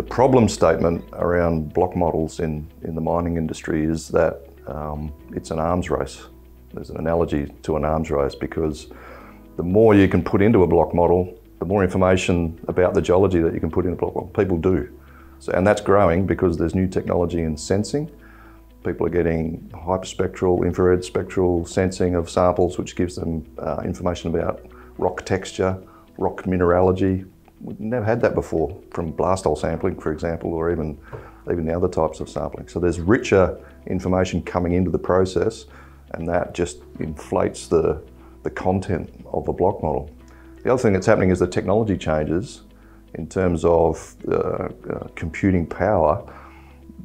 The problem statement around block models in the mining industry is that it's an arms race. There's an analogy to an arms race because the more you can put into a block model, the more information about the geology that you can put in a block model. People do. So, and that's growing because there's new technology in sensing. People are getting hyperspectral, infrared spectral sensing of samples, which gives them information about rock texture, rock mineralogy. We've never had that before from blast hole sampling, for example, or even the other types of sampling. So there's richer information coming into the process, and that just inflates the content of a block model. The other thing that's happening is the technology changes in terms of computing power,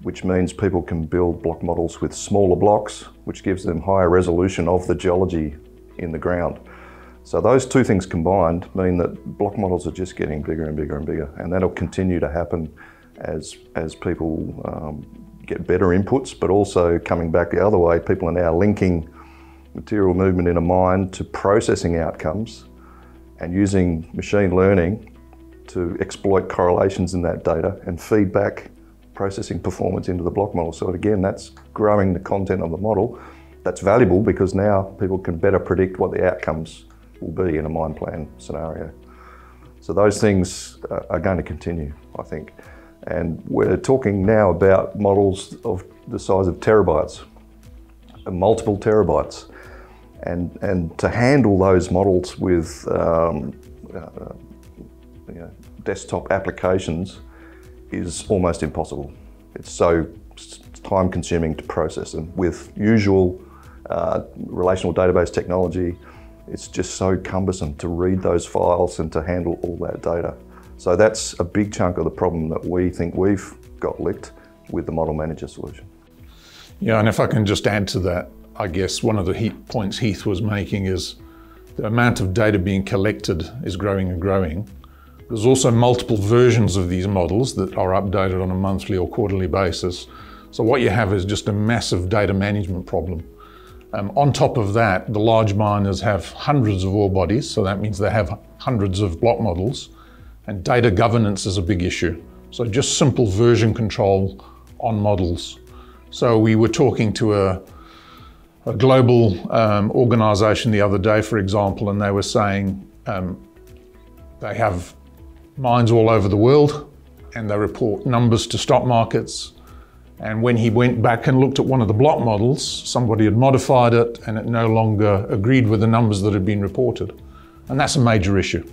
which means people can build block models with smaller blocks, which gives them higher resolution of the geology in the ground. So those two things combined mean that block models are just getting bigger and bigger and bigger, and that'll continue to happen as people get better inputs, but also coming back the other way, people are now linking material movement in a mine to processing outcomes and using machine learning to exploit correlations in that data and feed back processing performance into the block model. So again, that's growing the content of the model. That's valuable because now people can better predict what the outcomes will be in a mine plan scenario. So those things are going to continue, I think. And we're talking now about models of the size of terabytes, multiple terabytes. And to handle those models with desktop applications is almost impossible. It's so time consuming to process them. With usual relational database technology, it's just so cumbersome to read those files and to handle all that data. So that's a big chunk of the problem that we think we've got licked with the Model Manager solution. Yeah, and if I can just add to that, I guess one of the points Heath was making is the amount of data being collected is growing and growing. There's also multiple versions of these models that are updated on a monthly or quarterly basis. So what you have is just a massive data management problem. On top of that, the large miners have hundreds of ore bodies, so that means they have hundreds of block models, and data governance is a big issue. So just simple version control on models. So we were talking to a global organization the other day, for example, and they were saying they have mines all over the world and they report numbers to stock markets. And when he went back and looked at one of the block models, somebody had modified it and it no longer agreed with the numbers that had been reported. And that's a major issue.